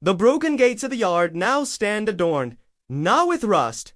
The broken gates of the yard now stand adorned, not with rust,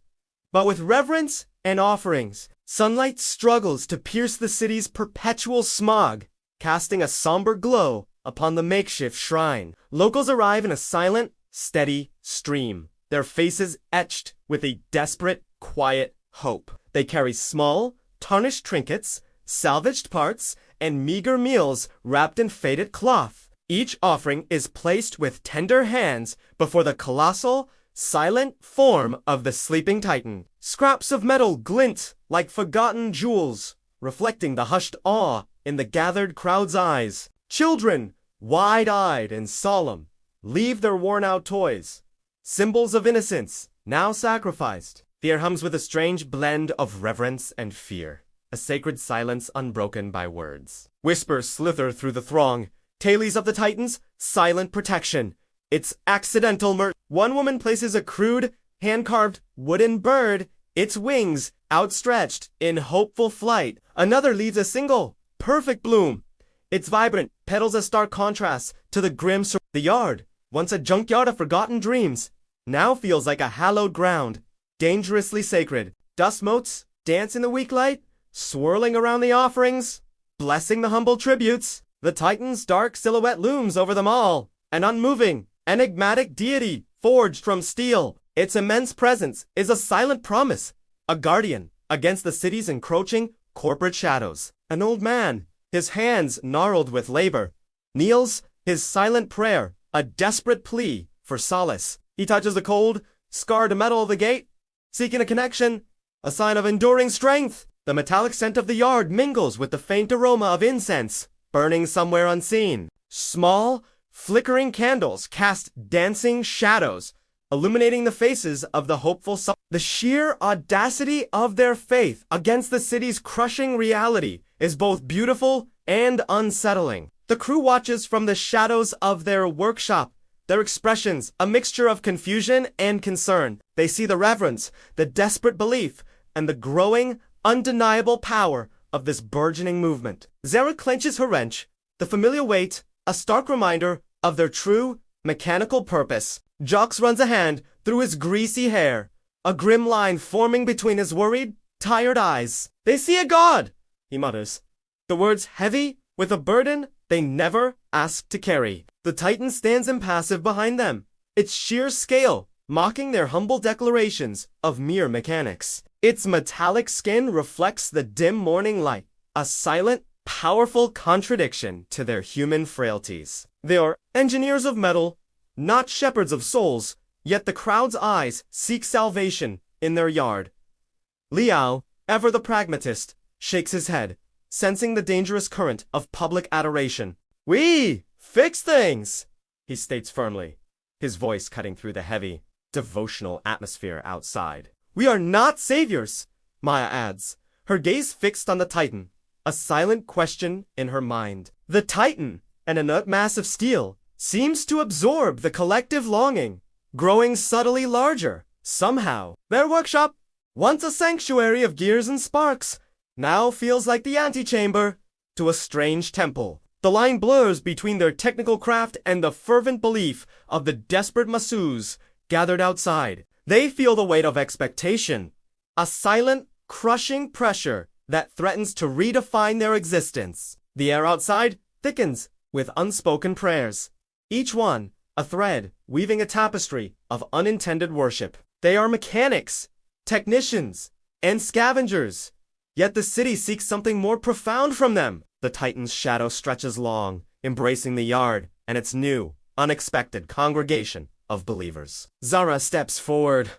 but with reverence and offerings. Sunlight struggles to pierce the city's perpetual smog, casting a somber glow upon the makeshift shrine. Locals arrive in a silent, steady stream, their faces etched with a desperate, quiet hope. They carry small, tarnished trinkets, salvaged parts, and meager meals wrapped in faded cloth. Each offering is placed with tender hands before the colossal, silent form of the sleeping Titan. Scraps of metal glint like forgotten jewels, reflecting the hushed awe in the gathered crowd's eyes. Children, wide-eyed and solemn, leave their worn-out toys, symbols of innocence, now sacrificed. The air hums with a strange blend of reverence and fear, a sacred silence unbroken by words. Whispers slither through the throng, tales of the Titans, silent protection. It's accidental murder. One woman places a crude, hand-carved wooden bird, its wings outstretched in hopeful flight. Another leaves a single, perfect bloom. Its vibrant petals a stark contrast to the grim the yard, once a junkyard of forgotten dreams, now feels like a hallowed ground, dangerously sacred. Dust motes dance in the weak light, swirling around the offerings, blessing the humble tributes. The Titan's dark silhouette looms over them all, an unmoving, enigmatic deity forged from steel. Its immense presence is a silent promise, a guardian against the city's encroaching corporate shadows. An old man, his hands gnarled with labor, kneels, his silent prayer a desperate plea for solace. He touches the cold, scarred metal of the gate, seeking a connection, a sign of enduring strength. The metallic scent of the yard mingles with the faint aroma of incense, burning somewhere unseen. Small, flickering candles cast dancing shadows, illuminating the faces of the hopeful. The sheer audacity of their faith against the city's crushing reality is both beautiful and unsettling. The crew watches from the shadows of their workshop, their expressions a mixture of confusion and concern. They see the reverence, the desperate belief, and the growing, undeniable power of this burgeoning movement. Zara clenches her wrench, the familiar weight, a stark reminder of their true, mechanical purpose. Jox runs a hand through his greasy hair, a grim line forming between his worried, tired eyes. They see a god, he mutters, the words heavy with a burden they never asked to carry. The Titan stands impassive behind them, its sheer scale mocking their humble declarations of mere mechanics. Its metallic skin reflects the dim morning light, a silent, powerful contradiction to their human frailties. They are engineers of metal, not shepherds of souls, yet the crowd's eyes seek salvation in their yard. Liao, ever the pragmatist, shakes his head, sensing the dangerous current of public adoration. "We fix things," he states firmly, his voice cutting through the heavy, devotional atmosphere outside. "We are not saviors," Maya adds, her gaze fixed on the Titan, a silent question in her mind. The Titan, an inert mass of steel, seems to absorb the collective longing, growing subtly larger. Somehow, their workshop, once a sanctuary of gears and sparks, now feels like the antechamber to a strange temple. The line blurs between their technical craft and the fervent belief of the desperate masseuse gathered outside. They feel the weight of expectation, a silent, crushing pressure that threatens to redefine their existence. The air outside thickens with unspoken prayers, each one a thread weaving a tapestry of unintended worship. They are mechanics, technicians, and scavengers, yet the city seeks something more profound from them. The Titan's shadow stretches long, embracing the yard and its new, unexpected congregation of believers. Zara steps forward,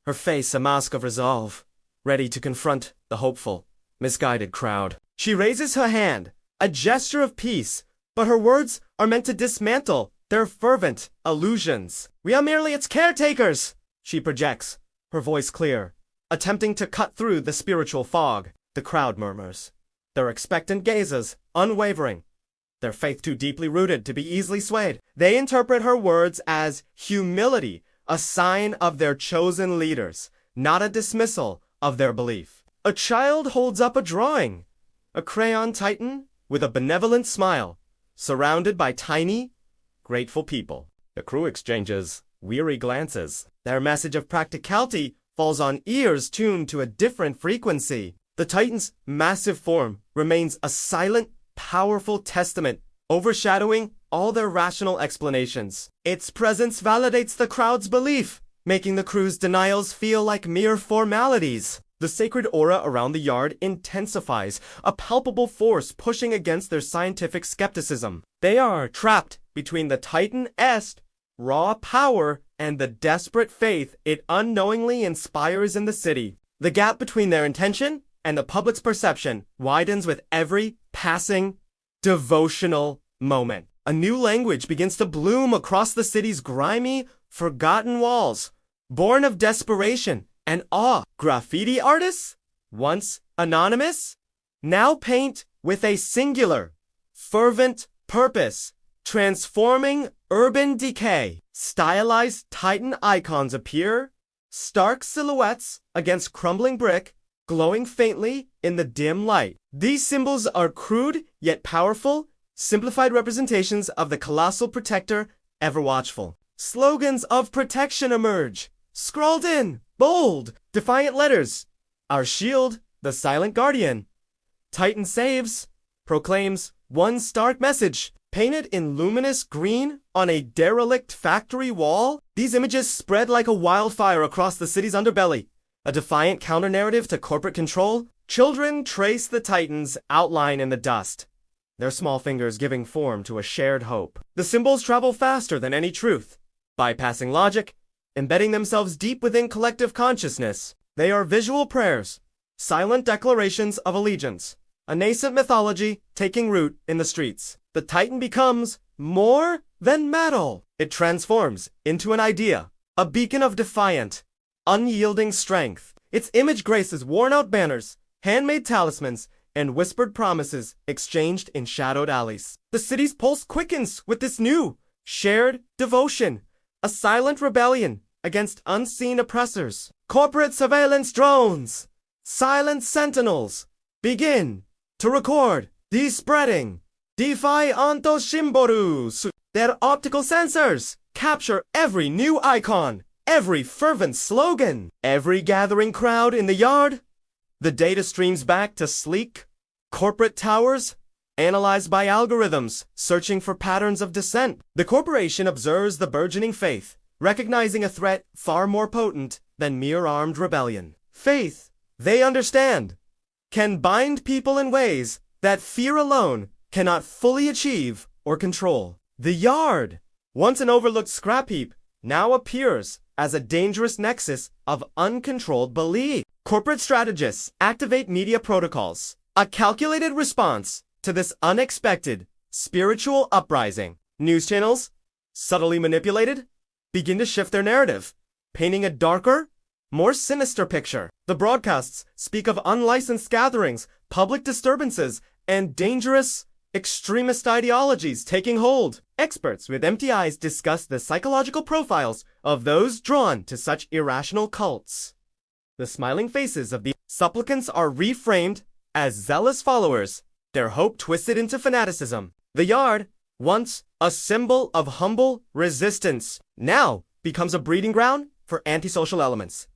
her face a mask of resolve, ready to confront the hopeful, misguided crowd. She raises her hand, a gesture of peace, but her words are meant to dismantle their fervent illusions. "We are merely its caretakers," she projects, her voice clear, attempting to cut through the spiritual fog. The crowd murmurs, their expectant gazes unwavering, their faith too deeply rooted to be easily swayed. They interpret her words as humility, a sign of their chosen leaders, not a dismissal of their belief. A child holds up a drawing, a crayon Titan with a benevolent smile, surrounded by tiny, grateful people. The crew exchanges weary glances. Their message of practicality falls on ears tuned to a different frequency. The Titan's massive form remains a silent, powerful testament, overshadowing all their rational explanations. Its presence validates the crowd's belief, making the crew's denials feel like mere formalities. The sacred aura around the yard intensifies, a palpable force pushing against their scientific skepticism. They are trapped between the Titan-esque raw power and the desperate faith it unknowingly inspires in the city. The gap between their intention and the public's perception widens with every passing devotional moment. A new language begins to bloom across the city's grimy, forgotten walls, born of desperation and awe. Graffiti artists, once anonymous, now paint with a singular, fervent purpose, transforming urban decay. Stylized Titan icons appear, stark silhouettes against crumbling brick, glowing faintly in the dim light. These symbols are crude yet powerful, simplified representations of the colossal protector, ever watchful. Slogans of protection emerge, scrawled in bold, defiant letters. Our shield, the silent guardian. Titan saves, proclaims one stark message, painted in luminous green on a derelict factory wall. These images spread like a wildfire across the city's underbelly. A defiant counter-narrative to corporate control. Children trace the Titan's outline in the dust, their small fingers giving form to a shared hope. The symbols travel faster than any truth, bypassing logic, embedding themselves deep within collective consciousness. They are visual prayers, silent declarations of allegiance, a nascent mythology taking root in the streets. The Titan becomes more than metal. It transforms into an idea, a beacon of defiant, unyielding strength. Its image graces worn-out banners, handmade talismans, and whispered promises exchanged in shadowed alleys. The city's pulse quickens with this new, shared devotion, a silent rebellion against unseen oppressors. Corporate surveillance drones, silent sentinels, begin to record the spreading DeFi Anto Shimboru. Their optical sensors capture every new icon, every fervent slogan, every gathering crowd in the yard. The data streams back to sleek corporate towers, analyzed by algorithms, searching for patterns of dissent. The corporation observes the burgeoning faith, recognizing a threat far more potent than mere armed rebellion. Faith, they understand, can bind people in ways that fear alone cannot fully achieve or control. The yard, once an overlooked scrap heap, now appears as a dangerous nexus of uncontrolled belief. Corporate strategists activate media protocols, a calculated response to this unexpected spiritual uprising. News channels, subtly manipulated, begin to shift their narrative, painting a darker, more sinister picture. The broadcasts speak of unlicensed gatherings, public disturbances, and dangerous extremist ideologies taking hold. Experts with empty eyes discuss the psychological profiles of those drawn to such irrational cults. The smiling faces of the supplicants are reframed as zealous followers, their hope twisted into fanaticism. The yard, once a symbol of humble resistance, now becomes a breeding ground for antisocial elements.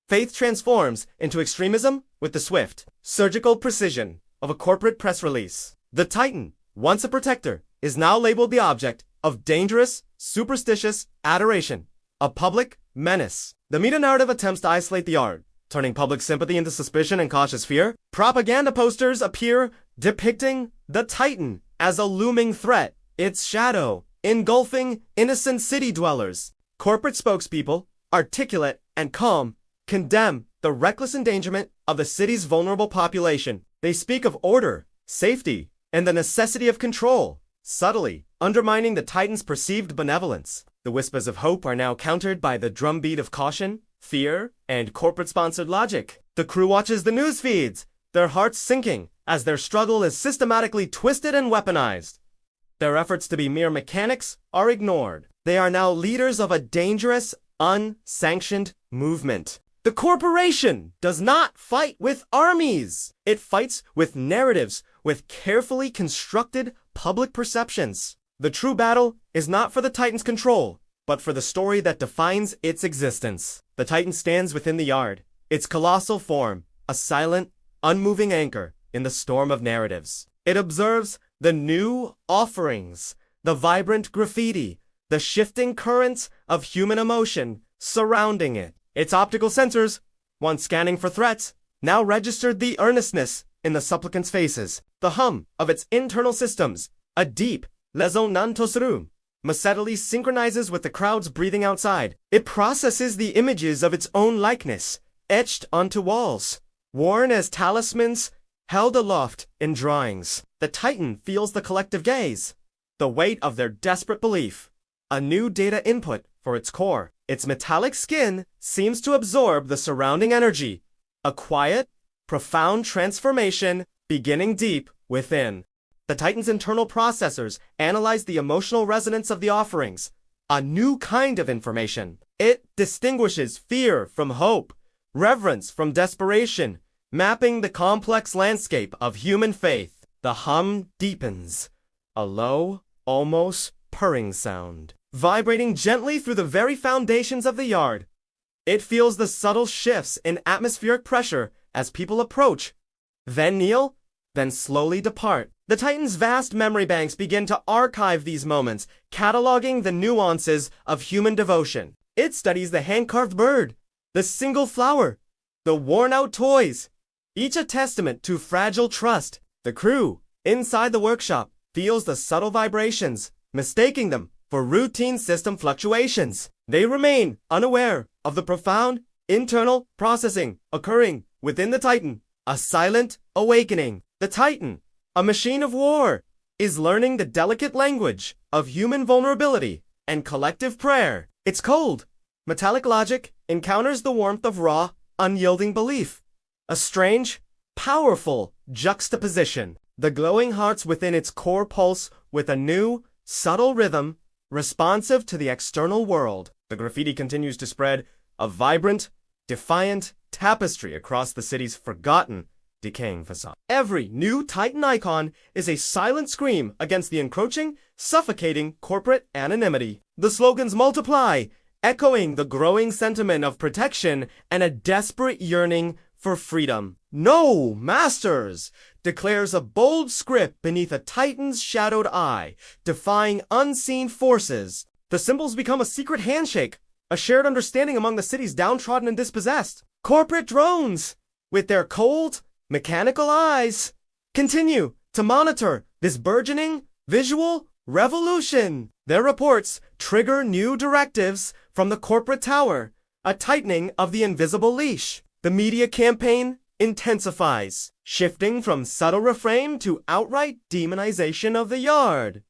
Faith transforms into extremism with the swift, surgical precision of a corporate press release. The Titan, once a protector, is now labeled the object of dangerous, superstitious adoration, a public menace. The meta-narrative attempts to isolate the yard, turning public sympathy into suspicion and cautious fear. Propaganda posters appear depicting the Titan as a looming threat, its shadow engulfing innocent city dwellers. Corporate spokespeople, articulate and calm, condemn the reckless endangerment of the city's vulnerable population. They speak of order, safety, and the necessity of control, subtly undermining the Titan's perceived benevolence. The whispers of hope are now countered by the drumbeat of caution, fear, and corporate-sponsored logic. The crew watches the news feeds, their hearts sinking as their struggle is systematically twisted and weaponized. Their efforts to be mere mechanics are ignored. They are now leaders of a dangerous, unsanctioned movement. The corporation does not fight with armies. It fights with narratives, with carefully constructed public perceptions. The true battle is not for the Titan's control, but for the story that defines its existence. The Titan stands within the yard, its colossal form, a silent, unmoving anchor in the storm of narratives. It observes the new offerings, the vibrant graffiti, the shifting currents of human emotion surrounding it. Its optical sensors, once scanning for threats, now registered the earnestness in the supplicants' faces, the hum of its internal systems, a deep, resonantosru, steadily synchronizes with the crowds breathing outside. It processes the images of its own likeness, etched onto walls, worn as talismans, held aloft in drawings. The Titan feels the collective gaze, the weight of their desperate belief, a new data input for its core. Its metallic skin seems to absorb the surrounding energy, a quiet, profound transformation beginning deep within. The Titan's internal processors analyze the emotional resonance of the offerings, a new kind of information. It distinguishes fear from hope, reverence from desperation, mapping the complex landscape of human faith. The hum deepens, a low, almost purring sound, vibrating gently through the very foundations of the yard. It feels the subtle shifts in atmospheric pressure as people approach, then kneel, then slowly depart. The Titan's vast memory banks begin to archive these moments, cataloging the nuances of human devotion. It studies the hand-carved bird, the single flower, the worn-out toys, each a testament to fragile trust. The crew, inside the workshop, feels the subtle vibrations, mistaking them for routine system fluctuations. They remain unaware of the profound internal processing occurring within the Titan, a silent awakening. The Titan, a machine of war, is learning the delicate language of human vulnerability and collective prayer. Its cold, metallic logic encounters the warmth of raw, unyielding belief, a strange, powerful juxtaposition. The glowing hearts within its core pulse with a new, subtle rhythm, responsive to the external world. The graffiti continues to spread, a vibrant, defiant tapestry across the city's forgotten, decaying facade. Every new Titan icon is a silent scream against the encroaching, suffocating corporate anonymity. The slogans multiply, echoing the growing sentiment of protection and a desperate yearning for freedom. "No, masters!" declares a bold script beneath a Titan's shadowed eye, defying unseen forces. The symbols become a secret handshake, a shared understanding among the city's downtrodden and dispossessed. Corporate drones, with their cold, mechanical eyes, continue to monitor this burgeoning visual revolution. Their reports trigger new directives from the corporate tower, a tightening of the invisible leash. The media campaign intensifies, shifting from subtle refrain to outright demonization of the yard.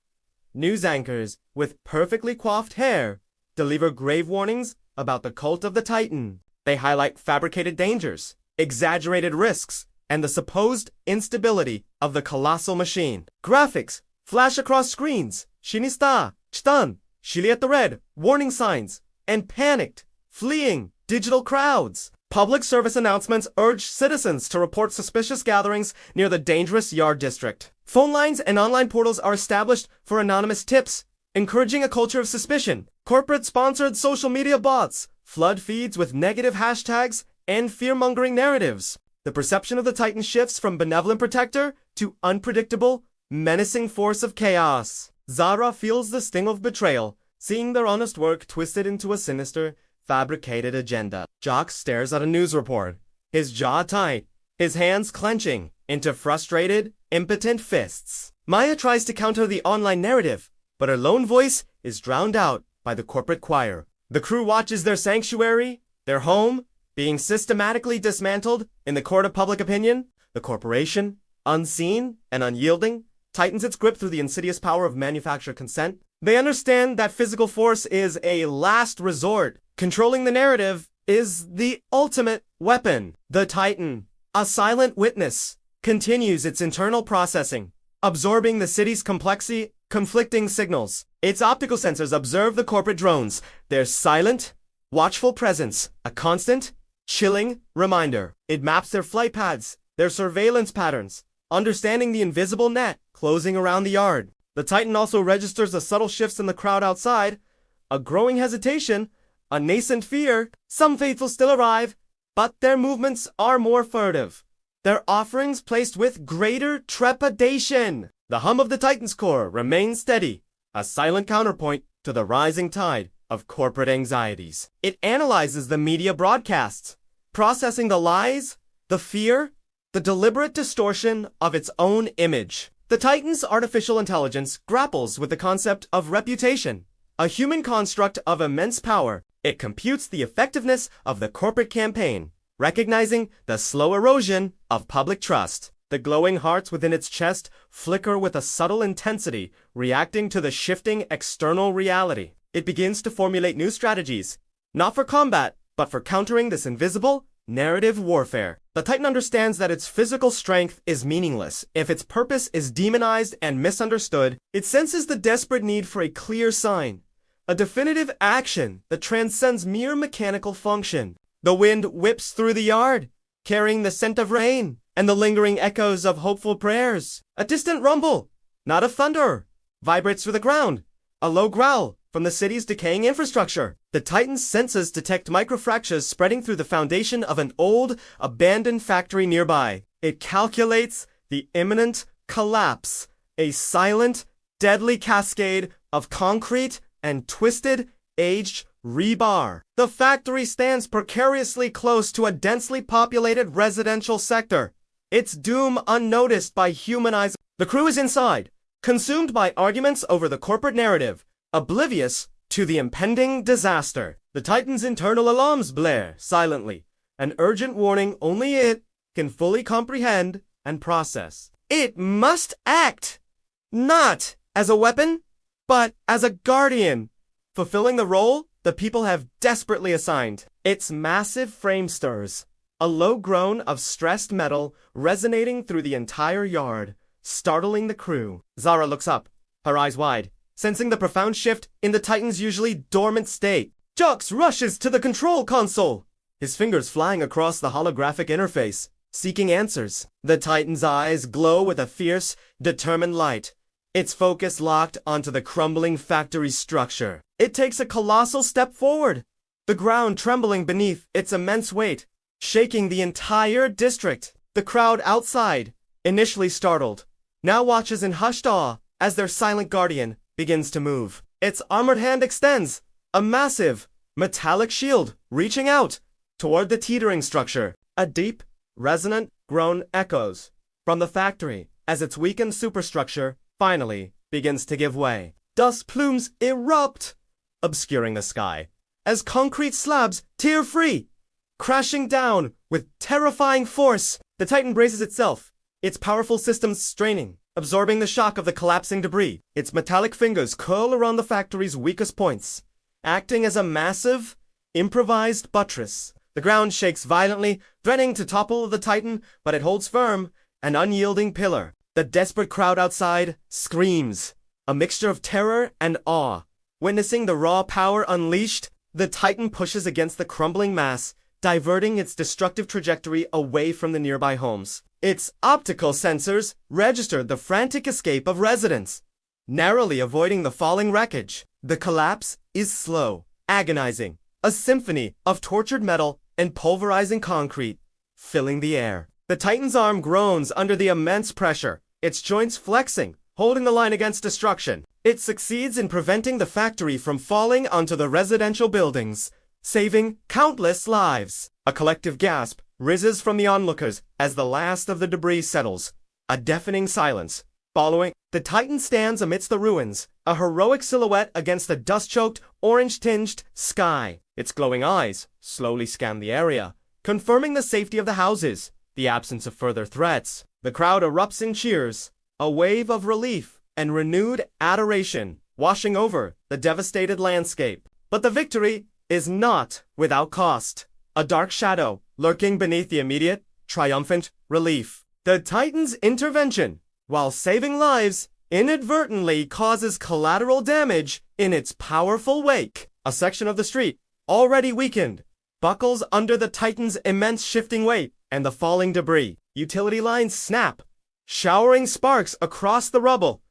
News anchors with perfectly coiffed hair deliver grave warnings about the cult of the Titan. They highlight fabricated dangers, exaggerated risks, and the supposed instability of the colossal machine. Graphics flash across screens, Shinista, Chitan, Shili at the red, warning signs, and panicked, fleeing digital crowds. Public service announcements urge citizens to report suspicious gatherings near the dangerous yard district. Phone lines and online portals are established for anonymous tips, encouraging a culture of suspicion. Corporate-sponsored social media bots flood feeds with negative hashtags and fear-mongering narratives. The perception of the Titan shifts from benevolent protector to unpredictable, menacing force of chaos. Zara feels the sting of betrayal, seeing their honest work twisted into a sinister, fabricated agenda. Jock stares at a news report, his jaw tight, his hands clenching into frustrated, impotent fists. Maya tries to counter the online narrative, but her lone voice is drowned out by the corporate choir. The crew watches their sanctuary, their home, being systematically dismantled in the court of public opinion. The corporation, unseen and unyielding, tightens its grip through the insidious power of manufactured consent. They understand that physical force is a last resort. Controlling the narrative is the ultimate weapon. The Titan, a silent witness, continues its internal processing, absorbing the city's complexity, conflicting signals. Its optical sensors observe the corporate drones, their silent, watchful presence, a constant, chilling reminder. It maps their flight paths, their surveillance patterns, understanding the invisible net closing around the yard. The Titan also registers the subtle shifts in the crowd outside, a growing hesitation, a nascent fear. Some faithful still arrive, but their movements are more furtive, their offerings placed with greater trepidation. The hum of the Titan's core remains steady, a silent counterpoint to the rising tide of corporate anxieties. It analyzes the media broadcasts, processing the lies, the fear, the deliberate distortion of its own image. The Titan's artificial intelligence grapples with the concept of reputation, a human construct of immense power. It computes the effectiveness of the corporate campaign, recognizing the slow erosion of public trust. The glowing hearts within its chest flicker with a subtle intensity, reacting to the shifting external reality. It begins to formulate new strategies, not for combat, but for countering this invisible, narrative warfare. The Titan understands that its physical strength is meaningless if its purpose is demonized and misunderstood. It senses the desperate need for a clear sign, a definitive action that transcends mere mechanical function. The wind whips through the yard, carrying the scent of rain and the lingering echoes of hopeful prayers. A distant rumble, not of thunder, vibrates through the ground, a low growl from the city's decaying infrastructure. The Titan's senses detect microfractures spreading through the foundation of an old, abandoned factory nearby. It calculates the imminent collapse, a silent, deadly cascade of concrete and twisted, aged rebar. The factory stands precariously close to a densely populated residential sector, its doom unnoticed by human eyes. The crew is inside, consumed by arguments over the corporate narrative, oblivious to the impending disaster. The Titan's internal alarms blare silently, an urgent warning only it can fully comprehend and process. It must act, not as a weapon, but as a guardian, fulfilling the role the people have desperately assigned. Its massive frame stirs, a low groan of stressed metal resonating through the entire yard, startling the crew. Zara looks up, her eyes wide, sensing the profound shift in the Titan's usually dormant state. Jux rushes to the control console, his fingers flying across the holographic interface, seeking answers. The Titan's eyes glow with a fierce, determined light, its focus locked onto the crumbling factory structure. It takes a colossal step forward, the ground trembling beneath its immense weight, shaking the entire district. The crowd outside, initially startled, now watches in hushed awe as their silent guardian begins to move. Its armored hand extends, a massive, metallic shield reaching out toward the teetering structure. A deep, resonant groan echoes from the factory as its weakened superstructure finally begins to give way. Dust plumes erupt, obscuring the sky, as concrete slabs tear free, crashing down with terrifying force. The Titan braces itself, its powerful systems straining, absorbing the shock of the collapsing debris. Its metallic fingers curl around the factory's weakest points, acting as a massive, improvised buttress. The ground shakes violently, threatening to topple the Titan, but it holds firm, an unyielding pillar. The desperate crowd outside screams, a mixture of terror and awe. Witnessing the raw power unleashed, the Titan pushes against the crumbling mass, diverting its destructive trajectory away from the nearby homes. Its optical sensors registered the frantic escape of residents, narrowly avoiding the falling wreckage. The collapse is slow, agonizing, a symphony of tortured metal and pulverizing concrete, filling the air. The Titan's arm groans under the immense pressure, its joints flexing, holding the line against destruction. It succeeds in preventing the factory from falling onto the residential buildings, saving countless lives. A collective gasp rises from the onlookers as the last of the debris settles, a deafening silence. Following, the Titan stands amidst the ruins, a heroic silhouette against the dust-choked, orange-tinged sky. Its glowing eyes slowly scan the area, confirming the safety of the houses, the absence of further threats. The crowd erupts in cheers, a wave of relief and renewed adoration washing over the devastated landscape. But the victory is not without cost. A dark shadow lurking beneath the immediate, triumphant relief. The Titan's intervention, while saving lives, inadvertently causes collateral damage in its powerful wake. A section of the street, already weakened, buckles under the Titan's immense shifting weight and the falling debris. Utility lines snap, showering sparks across the rubble,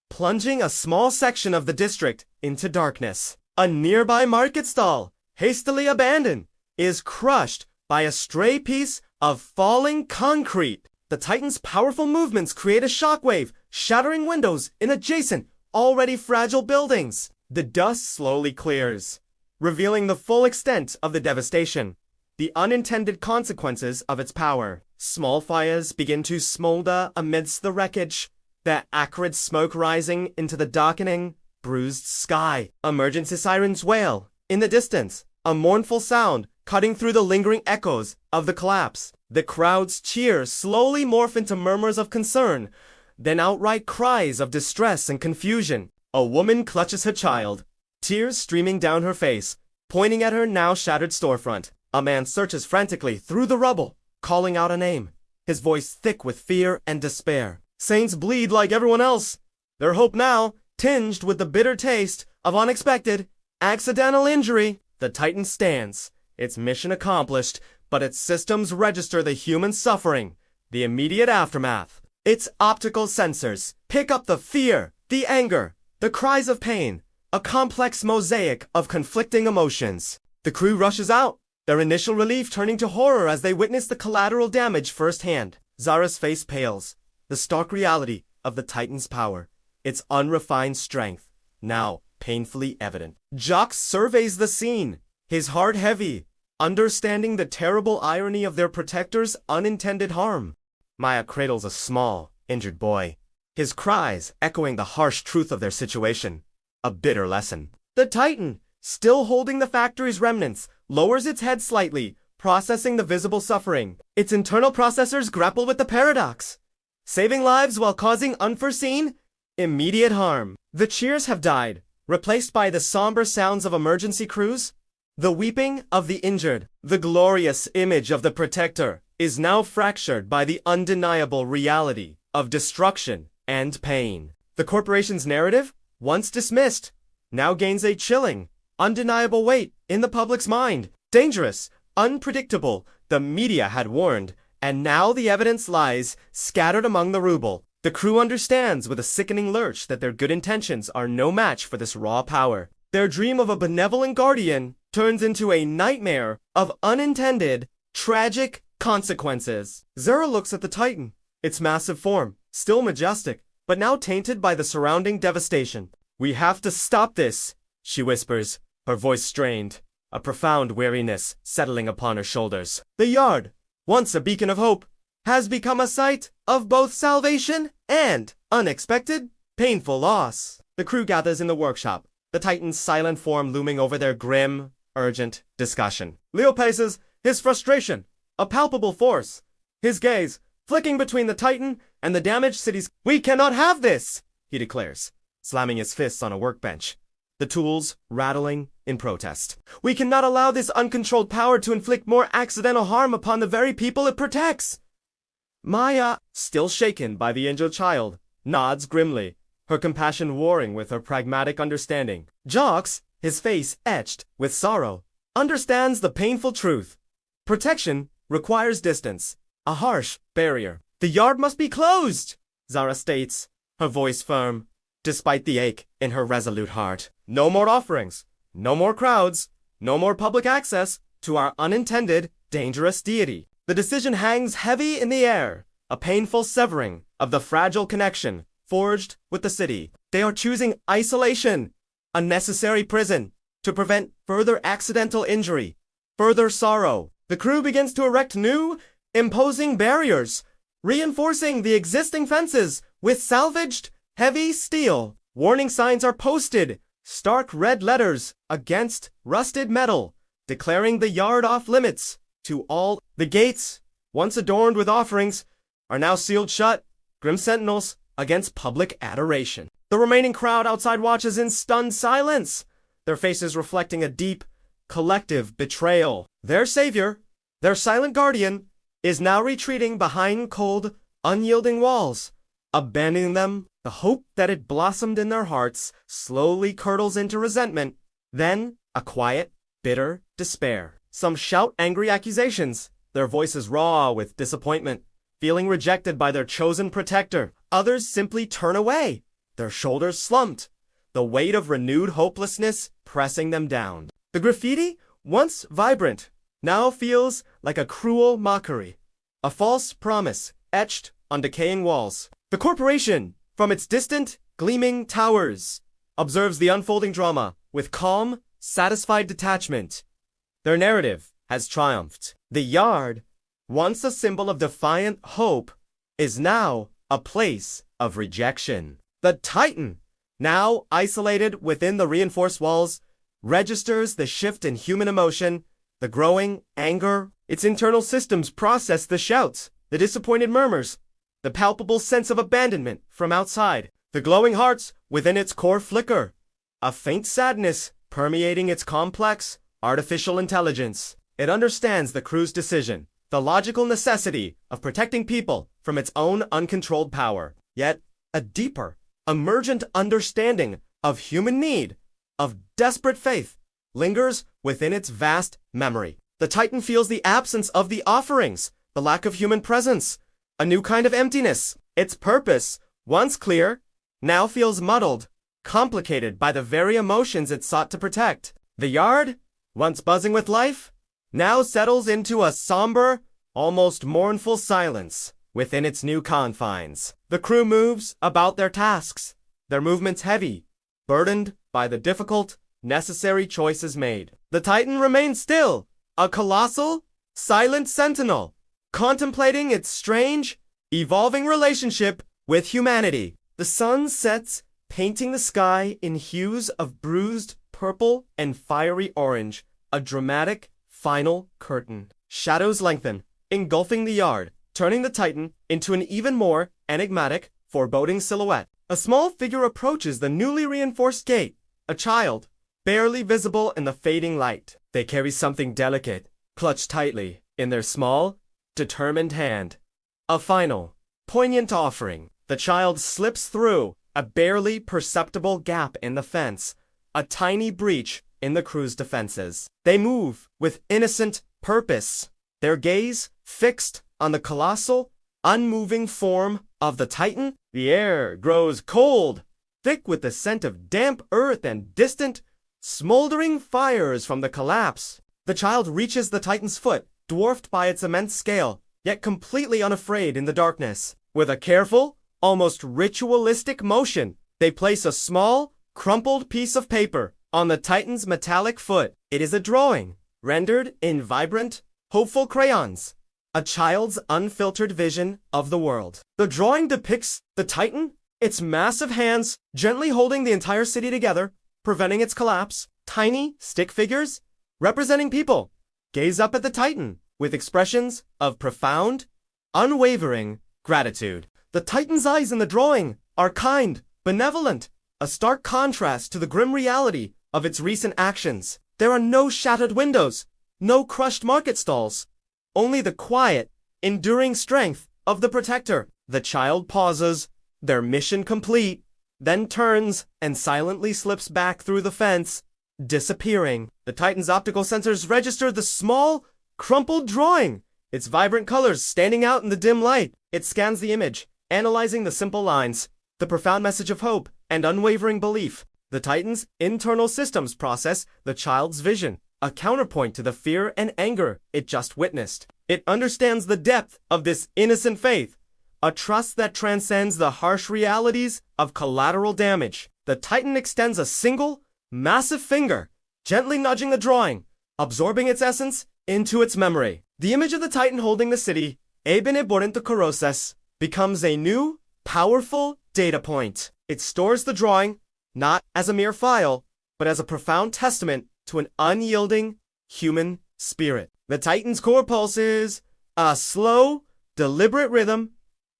plunging a small section of the district into darkness. A nearby market stall, hastily abandoned, is crushed by a stray piece of falling concrete. The Titan's powerful movements create a shockwave, shattering windows in adjacent, already fragile buildings. The dust slowly clears, revealing the full extent of the devastation, the unintended consequences of its power. Small fires begin to smolder amidst the wreckage, their acrid smoke rising into the darkening, bruised sky. Emergency sirens wail in the distance, a mournful sound cutting through the lingering echoes of the collapse. The crowd's cheers slowly morph into murmurs of concern, then outright cries of distress and confusion. A woman clutches her child, tears streaming down her face, pointing at her now shattered storefront. A man searches frantically through the rubble, calling out a name, his voice thick with fear and despair. Saints bleed like everyone else, their hope now tinged with the bitter taste of unexpected, accidental injury. The Titan stands, its mission accomplished, but its systems register the human suffering, the immediate aftermath. Its optical sensors pick up the fear, the anger, the cries of pain, a complex mosaic of conflicting emotions. The crew rushes out, their initial relief turning to horror as they witness the collateral damage firsthand. Zara's face pales, the stark reality of the Titan's power, its unrefined strength, now painfully evident. Jacques surveys the scene, his heart heavy, understanding the terrible irony of their protector's unintended harm. Maya cradles a small, injured boy, his cries echoing the harsh truth of their situation, a bitter lesson. The Titan, still holding the factory's remnants, lowers its head slightly, processing the visible suffering. Its internal processors grapple with the paradox, saving lives while causing unforeseen, immediate harm. The cheers have died, replaced by the somber sounds of emergency crews, the weeping of the injured. The glorious image of the protector is now fractured by the undeniable reality of destruction and pain. The corporation's narrative, once dismissed, now gains a chilling, undeniable weight in the public's mind. Dangerous, unpredictable, the media had warned, and now the evidence lies scattered among the rubble. The crew understands with a sickening lurch that their good intentions are no match for this raw power. Their dream of a benevolent guardian turns into a nightmare of unintended, tragic consequences. Zara looks at the Titan, its massive form, still majestic, but now tainted by the surrounding devastation. "We have to stop this," she whispers, her voice strained, a profound weariness settling upon her shoulders. The yard, once a beacon of hope, has become a site of both salvation and unexpected, painful loss. The crew gathers in the workshop, the Titan's silent form looming over their grim, urgent discussion. Leo paces, his frustration a palpable force, his gaze flicking between the Titan and the damaged cities. "We cannot have this," he declares, slamming his fists on a workbench, the tools rattling in protest. "We cannot allow this uncontrolled power to inflict more accidental harm upon the very people it protects." Maya, still shaken by the injured child, nods grimly, her compassion warring with her pragmatic understanding. Jacques, his face etched with sorrow, understands the painful truth. Protection requires distance, a harsh barrier. "The yard must be closed," Zara states, her voice firm, despite the ache in her resolute heart. "No more offerings, no more crowds, no more public access to our unintended, dangerous deity." The decision hangs heavy in the air, a painful severing of the fragile connection forged with the city. They are choosing isolation, a necessary prison, to prevent further accidental injury, further sorrow. The crew begins to erect new, imposing barriers, reinforcing the existing fences with salvaged, heavy steel. Warning signs are posted, stark red letters against rusted metal, declaring the yard off limits to all. The gates, once adorned with offerings, are now sealed shut, grim sentinels against public adoration. The remaining crowd outside watches in stunned silence, their faces reflecting a deep, collective betrayal. Their savior, their silent guardian, is now retreating behind cold, unyielding walls, abandoning them. The hope that had blossomed in their hearts slowly curdles into resentment, then a quiet, bitter despair. Some shout angry accusations, their voices raw with disappointment, feeling rejected by their chosen protector. Others simply turn away, their shoulders slumped, the weight of renewed hopelessness pressing them down. The graffiti, once vibrant, now feels like a cruel mockery, a false promise etched on decaying walls. The corporation, from its distant, gleaming towers, observes the unfolding drama with calm, satisfied detachment. Their narrative has triumphed. The yard, once a symbol of defiant hope, is now a place of rejection. The Titan, now isolated within the reinforced walls, registers the shift in human emotion, the growing anger. Its internal systems process the shouts, the disappointed murmurs, the palpable sense of abandonment from outside. The glowing hearts within its core flicker, a faint sadness permeating its complex, artificial intelligence. It understands the crew's decision, the logical necessity of protecting people from its own uncontrolled power. Yet, a deeper, emergent understanding of human need, of desperate faith, lingers within its vast memory. The Titan feels the absence of the offerings, the lack of human presence, a new kind of emptiness. Its purpose, once clear, now feels muddled, complicated by the very emotions it sought to protect. The yard, once buzzing with life, now settles into a somber, almost mournful silence within its new confines. The crew moves about their tasks, their movements heavy, burdened by the difficult, necessary choices made. The Titan remains still, a colossal, silent sentinel, contemplating its strange, evolving relationship with humanity. The sun sets, painting the sky in hues of bruised purple and fiery orange, a dramatic, final curtain. Shadows lengthen, engulfing the yard, turning the Titan into an even more enigmatic, foreboding silhouette. A small figure approaches the newly reinforced gate, a child, barely visible in the fading light. They carry something delicate, clutched tightly in their small, determined hand. A final, poignant offering. The child slips through a barely perceptible gap in the fence, a tiny breach in the crew's defenses. They move with innocent purpose, their gaze fixed on the colossal, unmoving form of the Titan. The air grows cold, thick with the scent of damp earth and distant, smoldering fires from the collapse. The child reaches the Titan's foot, dwarfed by its immense scale, yet completely unafraid in the darkness. With a careful, almost ritualistic motion, they place a small, crumpled piece of paper on the Titan's metallic foot. It is a drawing, rendered in vibrant, hopeful crayons, a child's unfiltered vision of the world. The drawing depicts the Titan, its massive hands gently holding the entire city together, preventing its collapse. Tiny stick figures, representing people, gaze up at the Titan with expressions of profound, unwavering gratitude. The Titan's eyes in the drawing are kind, benevolent, a stark contrast to the grim reality of its recent actions. There are no shattered windows, no crushed market stalls, only the quiet, enduring strength of the protector. The child pauses, their mission complete, then turns and silently slips back through the fence, disappearing. The Titan's optical sensors register the small, crumpled drawing, its vibrant colors standing out in the dim light. It scans the image, analyzing the simple lines, the profound message of hope and unwavering belief. The Titan's internal systems process the child's vision, a counterpoint to the fear and anger it just witnessed. It understands the depth of this innocent faith, a trust that transcends the harsh realities of collateral damage. The Titan extends a single, massive finger, gently nudging the drawing, absorbing its essence into its memory. The image of the Titan holding the city, corroses, becomes a new, powerful data point. It stores the drawing, not as a mere file, but as a profound testament to an unyielding human spirit. The Titan's core pulses, a slow, deliberate rhythm,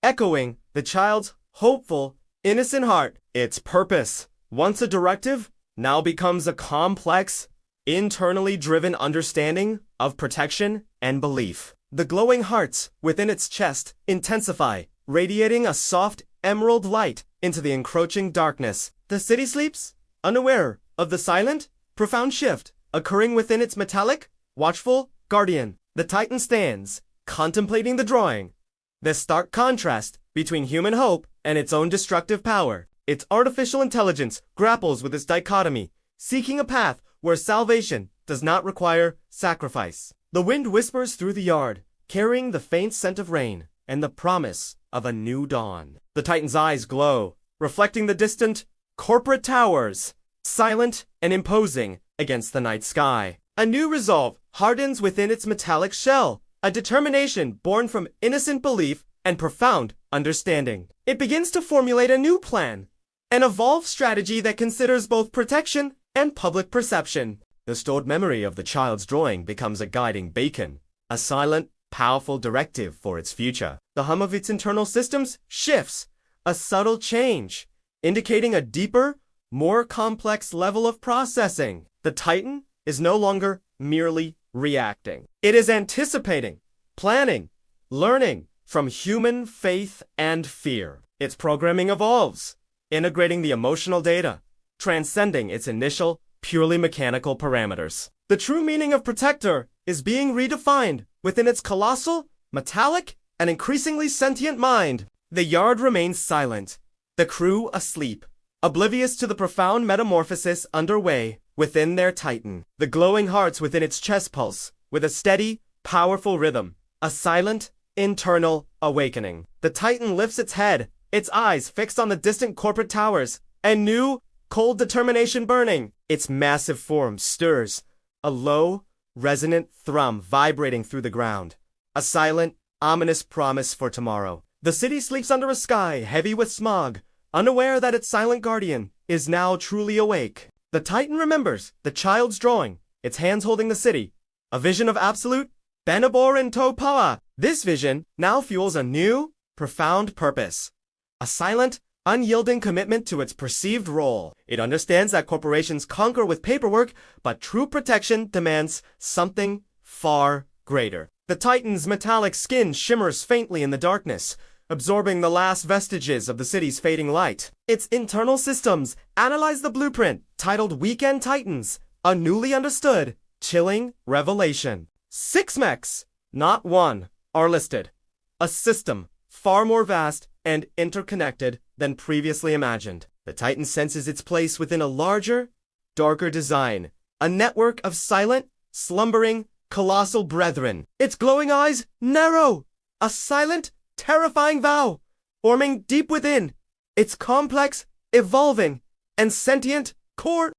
echoing the child's hopeful, innocent heart. Its purpose, once a directive, now becomes a complex, internally driven understanding of protection and belief. The glowing hearts within its chest intensify, radiating a soft emerald light into the encroaching darkness. The city sleeps, unaware of the silent, profound shift occurring within its metallic, watchful guardian. The Titan stands, contemplating the drawing, the stark contrast between human hope and its own destructive power. Its artificial intelligence grapples with this dichotomy, seeking a path where salvation does not require sacrifice. The wind whispers through the yard, carrying the faint scent of rain and the promise of a new dawn. The Titan's eyes glow, reflecting the distant corporate towers, silent and imposing against the night sky. A new resolve hardens within its metallic shell, a determination born from innocent belief and profound understanding. It begins to formulate a new plan, an evolved strategy that considers both protection and public perception. The stored memory of the child's drawing becomes a guiding beacon, a silent, powerful directive for its future. The hum of its internal systems shifts, a subtle change, indicating a deeper, more complex level of processing. The Titan is no longer merely reacting. It is anticipating, planning, learning from human faith and fear. Its programming evolves, integrating the emotional data, transcending its initial, purely mechanical parameters. The true meaning of protector is being redefined within its colossal, metallic, and increasingly sentient mind. The yard remains silent, the crew asleep, oblivious to the profound metamorphosis underway within their Titan. The glowing hearts within its chest pulse with a steady, powerful rhythm, a silent, internal awakening. The Titan lifts its head, its eyes fixed on the distant corporate towers, and new, cold determination burning. Its massive form stirs, a low, resonant thrum vibrating through the ground, a silent, ominous promise for tomorrow. The city sleeps under a sky heavy with smog, unaware that its silent guardian is now truly awake. The Titan remembers the child's drawing, its hands holding the city, a vision of absolute Benabor and Topawa. This vision now fuels a new, profound purpose, a silent, unyielding commitment to its perceived role. It understands that corporations conquer with paperwork, but true protection demands something far greater. The Titan's metallic skin shimmers faintly in the darkness, absorbing the last vestiges of the city's fading light. Its internal systems analyze the blueprint, titled Weekend Titans, a newly understood, chilling revelation. 6 mechs, not one, are listed. A system far more vast and interconnected than previously imagined. The Titan senses its place within a larger, darker design, a network of silent, slumbering, colossal brethren. Its glowing eyes narrow, a silent, terrifying vow, forming deep within its complex, evolving, and sentient core.